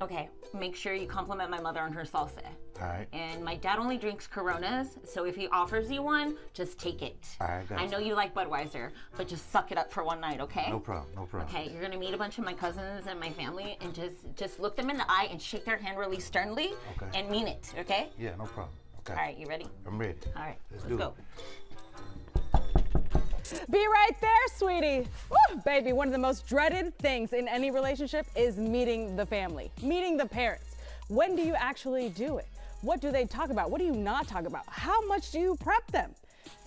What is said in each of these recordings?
Okay, make sure you compliment my mother on her salsa. All right. And my dad only drinks Coronas, so if he offers you one, just take it. All right, got I you. know you like Budweiser, but just suck it up for one night, okay? No problem, no problem. Okay, you're gonna meet a bunch of my cousins and my family, and just look them in the eye and shake their hand really sternly, Okay. and mean it, okay? Yeah, no problem. Okay. All right, you ready? I'm ready. All right, Let's let's do go. Be right there, sweetie. Woo, baby, one of the most dreaded things in any relationship is meeting the family, meeting the parents. When do you actually do it? What do they talk about? What do you not talk about? How much do you prep them?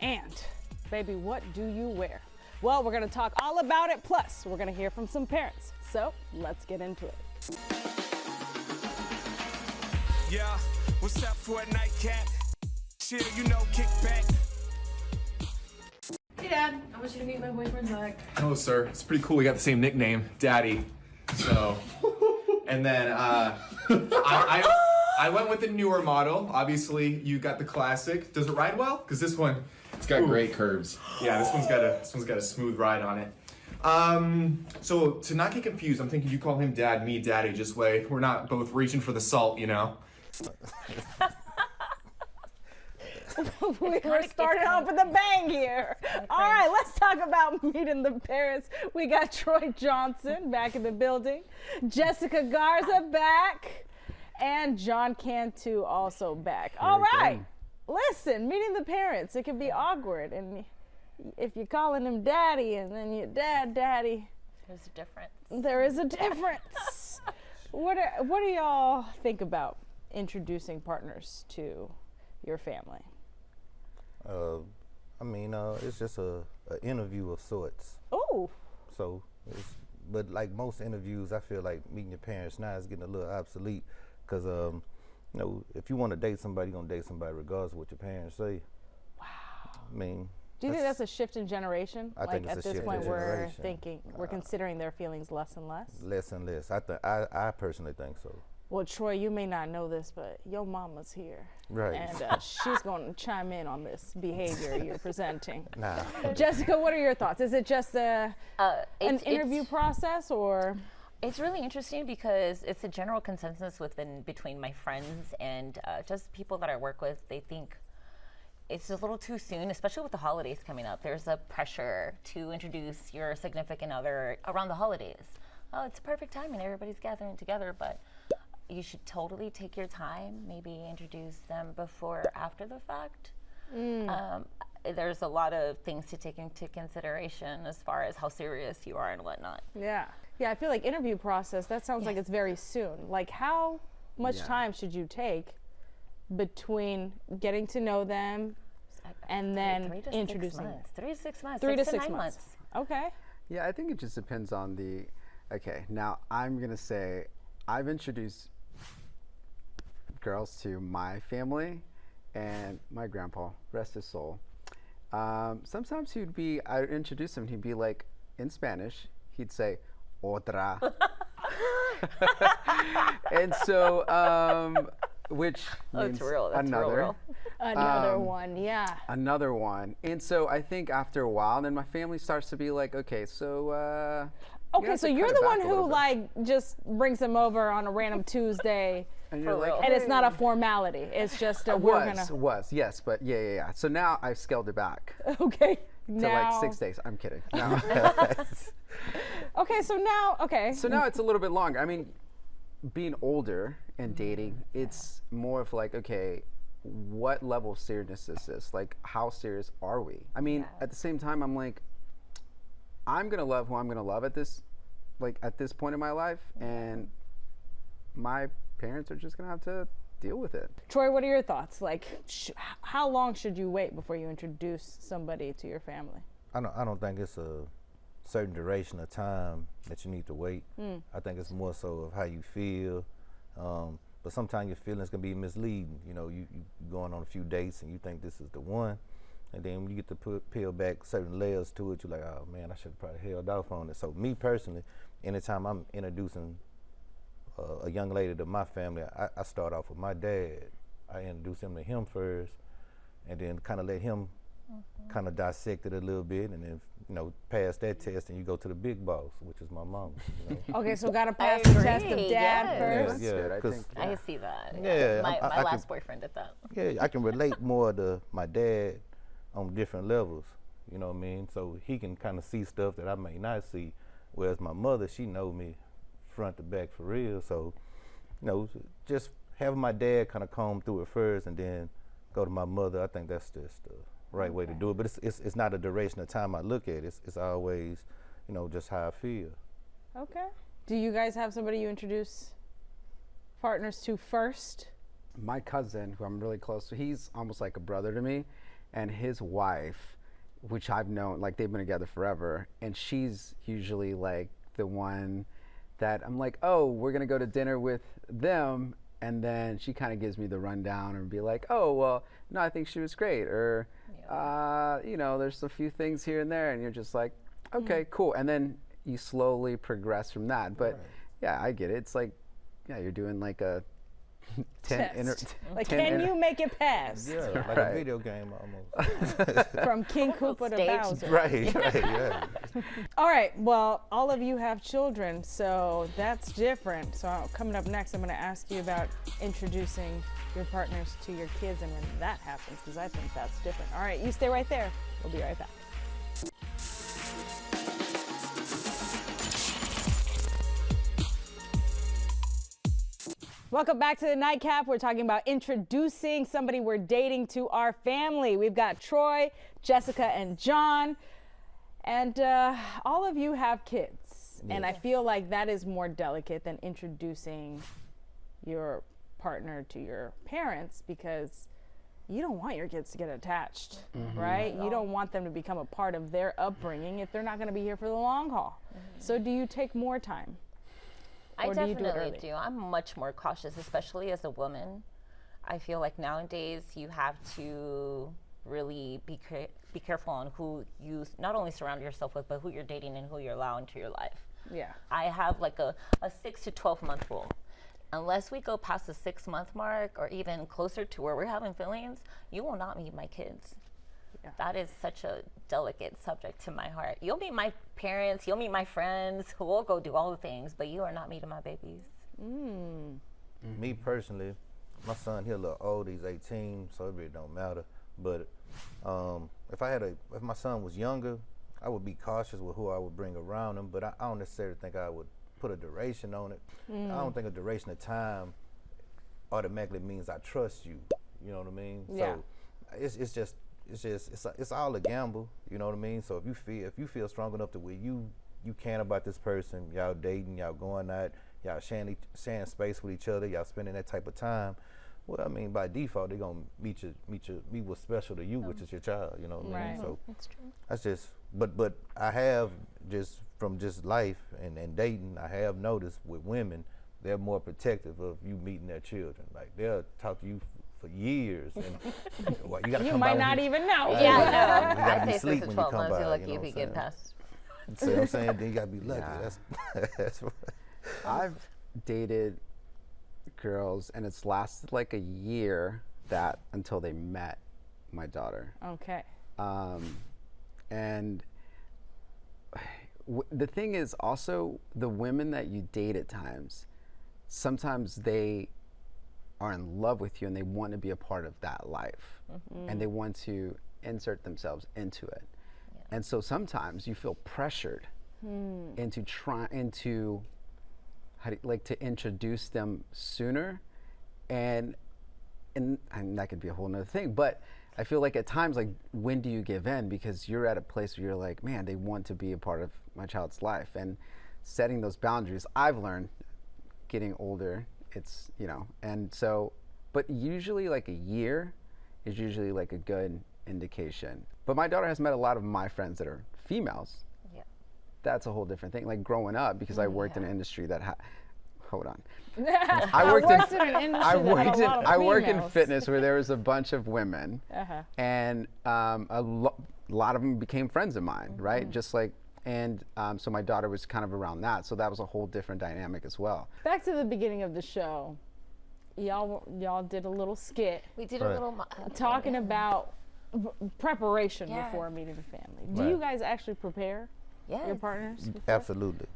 And, baby, what do you wear? Well, we're gonna talk all about it, plus we're gonna hear from some parents. So let's get into it. Yeah, what's up for a nightcap? Chill, you know, kick back. Hey Dad, I want you to meet my boyfriend Zach. Hello, sir. It's pretty cool. We got the same nickname, Daddy. So, and then I went with the newer model. Obviously, you got the classic. Does it ride well? Because this one, it's got great curves. Yeah, this one's got a smooth ride on it. So to not get confused, I'm thinking you call him Dad, me Daddy. Just way we're not both reaching for the salt, you know. We were starting off with a bang here. All right, let's talk about meeting the parents. We got Troy Johnson back in the building, Jessica Garza back, and John Cantu also back. All right, listen, meeting the parents, it can be awkward. And if you're calling him daddy and then your daddy, There's a difference. there is a difference. What do y'all think about introducing partners to your family? I mean, it's just a interview of sorts. Oh, So, but like most interviews, I feel like meeting your parents now is getting a little obsolete. Because, you know, if you want to date somebody, you're going to date somebody regardless of what your parents say. Wow. I mean, do you think that's a shift in generation? I think it's at a this shift point in we're generation. thinking, we're considering their feelings less and less? less and less. I personally think so. Well, Troy, you may not know this, but your mama's here. Right. And she's going to chime in on this behavior you're presenting. Nah. Jessica, what are your thoughts? Is it just an interview It's process, or? It's really interesting because it's a general consensus between my friends and just people that I work with. They think it's a little too soon, especially with the holidays coming up. There's a pressure to introduce your significant other around the holidays. Oh, it's a perfect time and everybody's gathering together, but you should totally take your time, maybe introduce them before or after the fact. There's a lot of things to take into consideration as far as how serious you are and whatnot. Yeah. Yeah, I feel like interview process, that sounds like it's very soon. Like, how much time should you take between getting to know them and then 3 to 6 introducing them? months. 3 to 6 months. 3 to 6 to 6 9 months. Okay. Yeah, I think it just depends on the. Okay, now I'm gonna say I've introduced girls to my family and my grandpa, rest his soul. Sometimes I'd introduce him, he'd be like, in Spanish, he'd say, otra. And so, which means That's real. That's another. real. Another one, yeah. Another one. And so I think after a while, then my family starts to be like, okay, so Okay, so you're the one who like just brings them over on a random Tuesday, and you're like, and it's not a formality. It's just a yes, but yeah. So now I've scaled it back Okay. to Now. like 6 days. I'm kidding. No. Okay, so now. Okay. So now it's a little bit longer. I mean, being older and dating, it's more of like, okay, what level of seriousness is this? Like, how serious are we? I mean, at the same time, I'm like, I'm gonna love who I'm gonna love at this point in my life, and my parents are just gonna have to deal with it. Troy, what are your thoughts? Like, how long should you wait before you introduce somebody to your family? I don't think it's a certain duration of time that you need to wait. I think it's more so of how you feel. But sometimes your feelings can be misleading. You know, you going on a few dates and you think this is the one. And then when you get to peel back certain layers to it, you're like, oh man, I should have probably held off on it. So me personally, anytime I'm introducing a young lady to my family, I start off with my dad. I introduce him to him first, and then kind of let him kind of dissect it a little bit, and then pass that test, and you go to the big boss, which is my mom. Okay, so gotta pass the test of agree, dad yes. first. Yeah, good, I 'cause- think. I can see that. Yeah, My I last can- boyfriend did that. Yeah, I can relate more to my dad on different levels. You know what I mean? So he can kind of see stuff that I may not see, whereas my mother, she know me front to back for real. So, just having my dad kind of comb through it first, and then go to my mother. I think that's just the right way to do it. But it's not a duration of time I look at. It's always, just how I feel. Okay. Do you guys have somebody you introduce partners to first? My cousin, who I'm really close to, he's almost like a brother to me, and his wife, which I've known, like they've been together forever, and she's usually like the one that I'm like, oh, we're gonna go to dinner with them, and then she kind of gives me the rundown and be like, oh, well, no, I think she was great, or there's a few things here and there, and you're just like, okay, cool, and then you slowly progress from that. But yeah, I get it. It's like, yeah, you're doing like a Test. Can you make it past? Yeah, like Right. a video game almost. From King Koopa to Stage. Bowser. right, yeah. All right, well, all of you have children, so that's different. So coming up next, I'm going to ask you about introducing your partners to your kids and when that happens, because I think that's different. All right, you stay right there. We'll be right back. Welcome back to the Nightcap. We're talking about introducing somebody we're dating to our family. We've got Troy, Jessica, and John. And all of you have kids. And I feel like that is more delicate than introducing your partner to your parents, because you don't want your kids to get attached, right? You don't want them to become a part of their upbringing if they're not going to be here for the long haul. So do you take more time? I Or do you do it definitely early? do. I'm much more cautious, especially as a woman. I feel like nowadays you have to really be careful on who you not only surround yourself with, but who you're dating and who you're allowing to your life. Yeah. I have like a 6 to 12 month rule. Unless we go past the 6 month mark or even closer to where we're having feelings, you will not meet my kids. Yeah. That is such a delicate subject to my heart. You'll meet my parents, you'll meet my friends, we'll go do all the things, but you are not meeting my babies. Me personally, my son, he's a little old, he's 18, so it really don't matter. But if my son was younger, I would be cautious with who I would bring around him, but I don't necessarily think I would put a duration on it. I don't think a duration of time automatically means I trust you. You know what I mean? Yeah. So it's all a gamble. You know what I mean? So if you feel strong enough to where you care about this person, y'all dating, y'all going out, y'all sharing space with each other, y'all spending that type of time. Well, I mean, by default, they're gonna meet what's special to you, which is your child. You know what I mean? Right. So That's true. that's just. But I have just from just life and dating, I have noticed with women, they're more protective of you meeting their children. Like they'll talk to you for years, and well, you gotta You come might by not when even know. Right. Yeah, You no. gotta I be say 6 asleep to when 12 you come months, by, you're lucky you know if what you I'm get saying? past. See what I'm saying? Then you gotta be lucky. Yeah. That's what. I've dated girls, and it's lasted like a year until they met my daughter. Okay. And the thing is also, the women that you date at times, sometimes they are in love with you and they want to be a part of that life, and they want to insert themselves into it. And so sometimes you feel pressured into to introduce them sooner, and that could be a whole nother thing. But I feel like at times, like, when do you give in? Because you're at a place where you're like, man, they want to be a part of my child's life, and setting those boundaries. I've learned, getting older, it's, and so, but usually like a year is usually like a good indication. But my daughter has met a lot of my friends that are females. Yeah. That's a whole different thing. Like growing up, because I worked in an industry that hold on. I worked in an industry I that had a lot of I work in females. fitness where there was a bunch of women, and a lot of them became friends of mine, right? Just like, and so my daughter was kind of around that, so that was a whole different dynamic as well. Back to the beginning of the show. Y'all did a little skit We did a Right. little talking about preparation Yeah. before meeting the family. Do Right. you guys actually prepare your Yes. partners? Absolutely.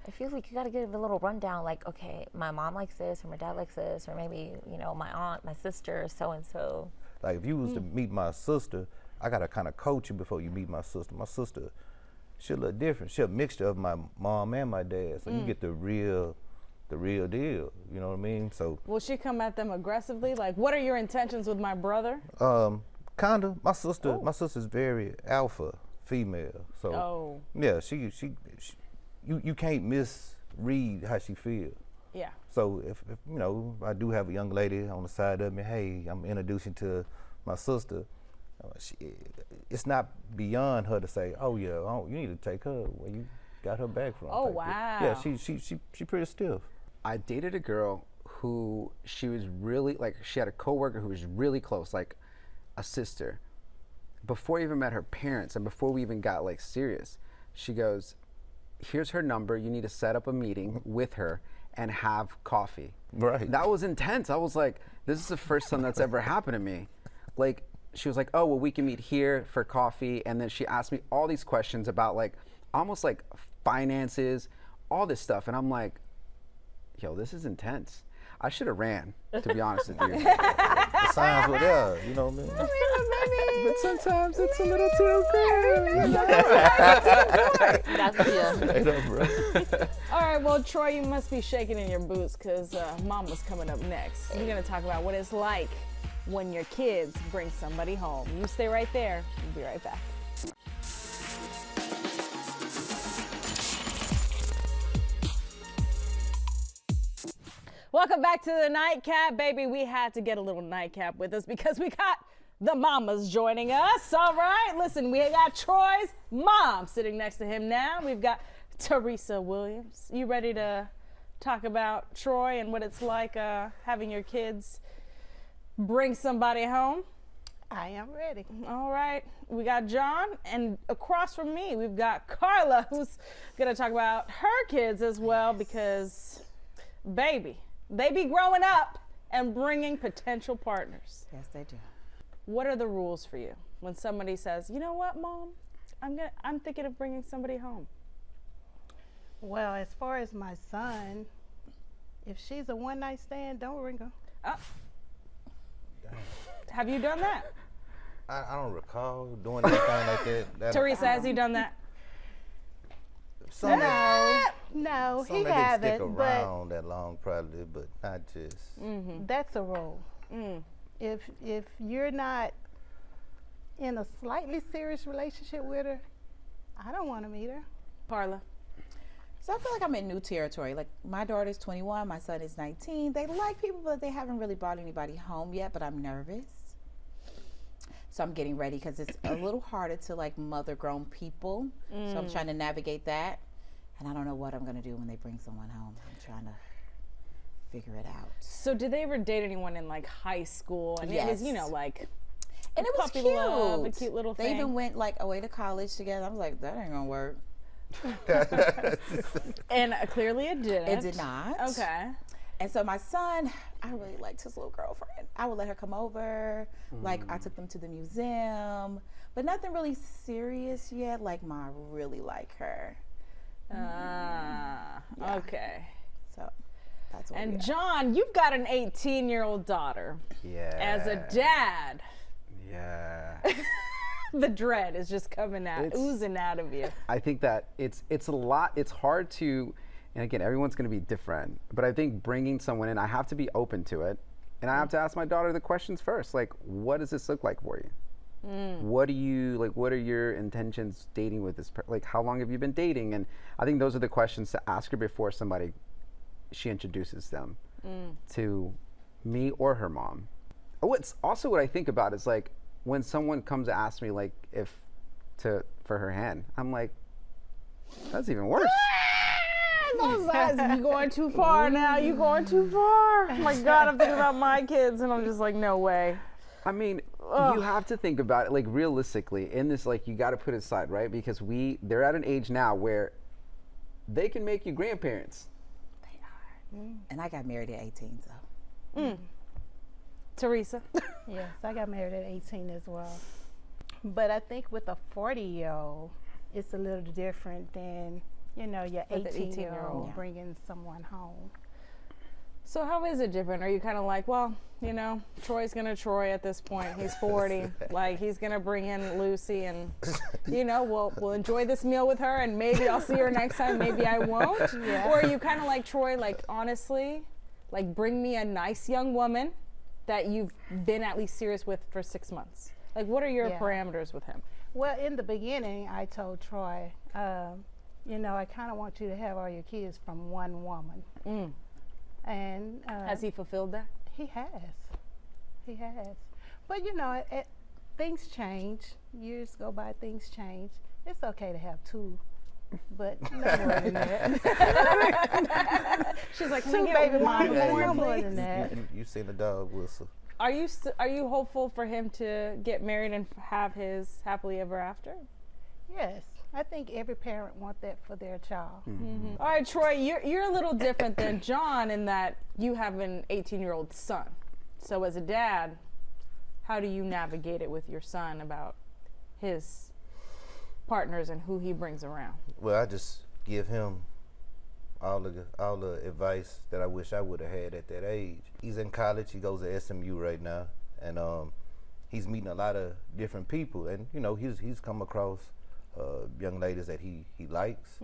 I feel like you got to give a little rundown, like, okay, my mom likes this, or my dad likes this, or maybe, you know, my aunt, my sister, so and so. Like if you was to meet my sister, I gotta kind of coach you before you meet my sister. My sister, she a little different. She a mixture of my mom and my dad, so you get the real deal. You know what I mean? So Will she come at them aggressively? Like, what are your intentions with my brother? kinda. My sister's very alpha female. So Oh, yeah, she you can't misread how she feel. yeah. So if you know, I do have a young lady on the side of me, hey, I'm introducing to my sister. It's not beyond her to say, oh yeah, you need to take her where you got her back from. Oh, type wow. thing. Yeah, she pretty stiff. I dated a girl who she was really like, she had a coworker who was really close, like a sister. Before I even met her parents and before we even got like serious, she goes, here's her number. You need to set up a meeting with her and have coffee. Right. That was intense. I was like, this is the first time that's ever happened to me. Like, she was like, oh, well, we can meet here for coffee. And then she asked me all these questions about like, almost like finances, all this stuff. And I'm like, yo, this is intense. I should have ran, to be honest with you. The signs were there, you know what I mean? But sometimes it's a little too good. That's yeah. Straight up, bro. All right, well, Troy, you must be shaking in your boots because Mama's coming up next. We're going to talk about what it's like when your kids bring somebody home. You stay right there. We'll be right back. Welcome back to the Nightcap, baby. We had to get a little nightcap with us because we got the mamas joining us. All right, listen, we got Troy's mom sitting next to him now. We've got Teresa Williams. You ready to talk about Troy and what it's like having your kids bring somebody home? I am ready. All right, we got John, and across from me, we've got Carla, who's gonna talk about her kids as well because, baby, they be growing up and bringing potential partners. Yes, they do. What are the rules for you when somebody says, you know what, Mom, I'm thinking of bringing somebody home? Well, as far as my son, if she's a one-night stand, don't bring her. Have you done that? I don't recall doing anything like that. Teresa, has he done that? Some that No, he didn't stick haven't, but around that long, probably, but not just. that's a rule. If you're not in a slightly serious relationship with her, I don't want to meet her. Carla? So I feel like I'm in new territory. Like my daughter's 21, my son is 19. They like people, but they haven't really brought anybody home yet, but I'm nervous. So I'm getting ready because it's a little harder to like mother grown people. So I'm trying to navigate that. And I don't know what I'm going to do when they bring someone home. I'm trying to figure it out. So did they ever date anyone in like high school? And it was, you know, like, And it was puppy cute. love, a cute little they thing. even went like away to college together. I was like, that ain't going to work. And clearly it didn't. It did not. Okay. And so my son, I really liked his little girlfriend. I would let her come over. Like I took them to the museum, but nothing really serious yet. Like I really like her. Okay. So that's what. And John, you've got an 18-year-old daughter. Yeah. As a dad, Yeah. the dread is just coming out, oozing out of you. I think that it's a lot. It's hard to, and again, everyone's going to be different. But I think bringing someone in, I have to be open to it, and I have to ask my daughter the questions first. Like, what does this look like for you? What do you like? What are your intentions dating with this? Like, how long have you been dating? And I think those are the questions to ask her before she introduces them to me or her mom. Oh, it's also what I think about is like when someone comes to ask me like for her hand, I'm like, that's even worse. Those eyes, you going too far now. You going too far. Oh my God, I'm thinking about my kids, and I'm just like, no way. I mean, you have to think about it like realistically in this, like you got to put it aside, right? Because they're at an age now where they can make you grandparents. They are. And I got married at 18, so. Teresa? Yes, I got married at 18 as well. But I think with a 40-year-old, it's a little different than, you know, your With the 18-year-old 18-year-old. bringing someone home. So how is it different? Are you kind of like, well, you know, Troy's gonna Troy at this point. He's 40. Like, he's gonna bring in Lucy, and you know, we'll enjoy this meal with her, and maybe I'll see her next time. Maybe I won't. Yeah. Or are you kind of like Troy, like, honestly, like, bring me a nice young woman that you've been at least serious with for 6 months? Like, what are your Yeah. parameters with him? Well, in the beginning, I told Troy, you know, I kind of want you to have all your kids from one woman. And Has he fulfilled that? He has. He has. But you know, things change. Years go by, things change. It's okay to have two, but no more than that. She's like, Two "Can we get baby one mamas, more, no more please?" than that. You seen the dog whistle. Are you hopeful for him to get married and have his happily ever after? Yes, I think every parent wants that for their child. All right, Troy, you're a little different than John in that you have an 18-year-old son. So as a dad, how do you navigate it with your son about his partners and who he brings around? Well, I just give him all the advice that I wish I would have had at that age. He's in college. He goes to SMU right now, and he's meeting a lot of different people. And you know, he's come across young ladies that he likes.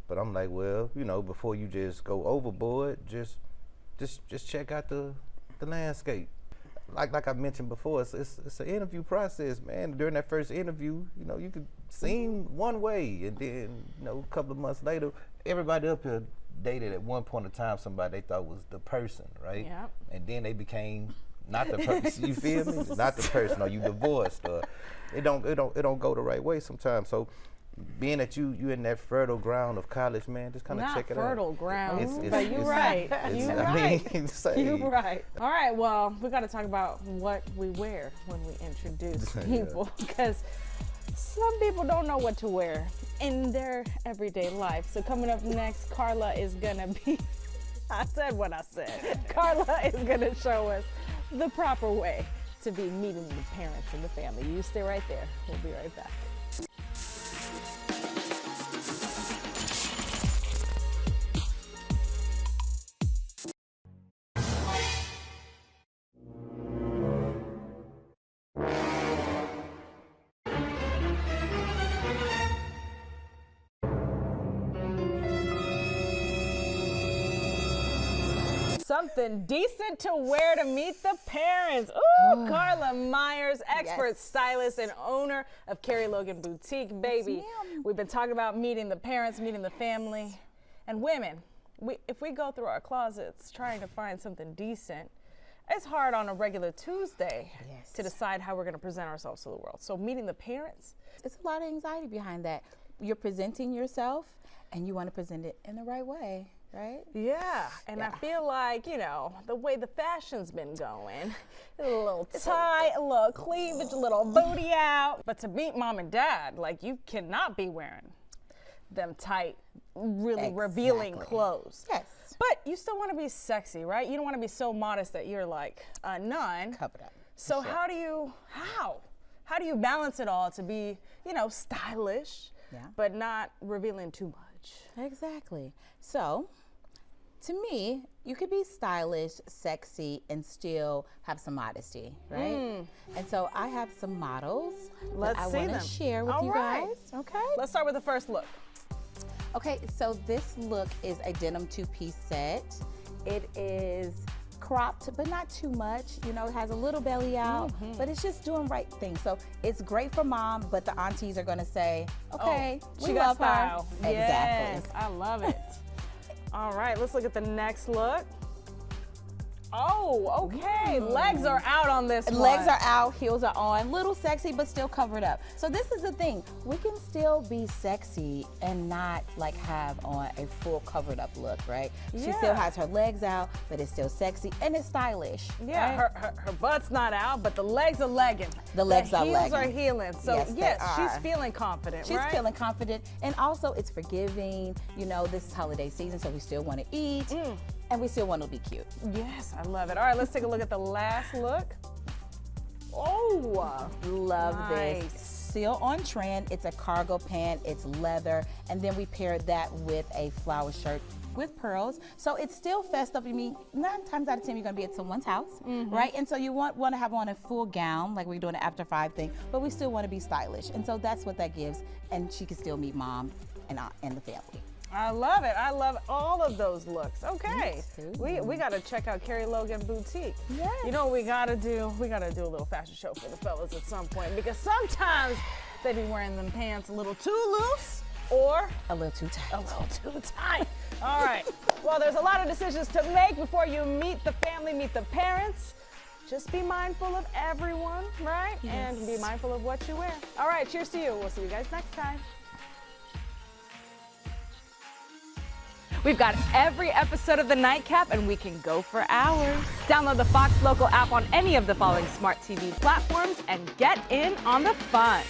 But I'm like, well, you know, before you just go overboard, just check out the landscape. Like I mentioned before, it's an interview process, man. During that first interview, you know, you could seem one way, and then, you know, a couple of months later, everybody up here dated at one point in time somebody they thought was the person, right? Yep. And then they became not the person. You feel me? Not the person, or you divorced, or it don't go the right way sometimes. So, being that you in that fertile ground of college, man, just kind of check it out. Not fertile ground, It's- but you're right. it's- You're I right. mean, say, You're right. All right, well, we got to talk about what we wear when we introduce people, because some people don't know what to wear in their everyday life. So coming up next, Carla is gonna be, I said what I said. Carla is gonna show us the proper way to be meeting the parents and the family. You stay right there. We'll be right back. Something decent to wear to meet the parents. Ooh, Carla Myers, expert Yes. stylist and owner of Carrie Logan Boutique, baby. ma'am. We've been talking about meeting the parents, meeting the family. And women, if we go through our closets trying to find something decent, it's hard on a regular Tuesday Yes. to decide how we're going to present ourselves to the world. So meeting the parents, It's a lot of anxiety behind that. You're presenting yourself, and you want to present it in the right way, right? yeah. And I Yeah. feel like, you know, the way the fashion's been going, a little tie, a little cleavage, a little booty out. But to meet mom and dad, like, you cannot be wearing them tight, really revealing Exactly. clothes. Yes. But you still want to be sexy, right? You don't want to be so modest that you're like a nun. Covered up. So Sure. how do you balance it all to be, you know, stylish, Yeah. but not revealing too much? Exactly. So, to me, you could be stylish, sexy, and still have some modesty, right? And so I have some models Let's that I see want them. to share with All you right. guys. Okay. Let's start with the first look. Okay, so this look is a denim two-piece set. It is cropped, but not too much. You know, it has a little belly out, but it's just doing right things. So it's great for mom, but the aunties are gonna say, okay, She we got love style. her. Yes, Exactly. I love it. All right, let's look at the next look. Oh, okay. Legs are out on this one. Legs are out, heels are on, little sexy, but still covered up. So this is the thing, we can still be sexy and not like have on a full covered up look, right? She Yeah. still has her legs out, but it's still sexy and it's stylish. Yeah, right? her butt's not out, but the legs are legging. The legs are heels legging. are healing. So Yes, they yes, are. she's feeling confident, She's right? feeling confident, and also it's forgiving. You know, this is holiday season, so we still want to eat, and we still want to be cute. Yes, I love it. All right, let's take a look at the last look. Oh, Love nice. this. still on trend. It's a cargo pant, it's leather, and then we paired that with a flower shirt with pearls. So it's still festive. I mean, 9 times out of 10 you're gonna be at someone's house, right? And so you want to have on a full gown, like we're doing an after 5 thing, but we still want to be stylish. And so that's what that gives. And she can still meet mom and the family. I love it. I love all of those looks. Okay, we got to check out Carrie Logan Boutique. Yes. You know what we got to do? We got to do a little fashion show for the fellas at some point, because sometimes they be wearing them pants a little too loose or A little too tight. a little too tight. All right. Well, there's a lot of decisions to make before you meet the family, meet the parents. Just be mindful of everyone, right? And be mindful of what you wear. All right, cheers to you. We'll see you guys next time. We've got every episode of The Nightcap, and we can go for hours. Download the Fox Local app on any of the following smart TV platforms and get in on the fun.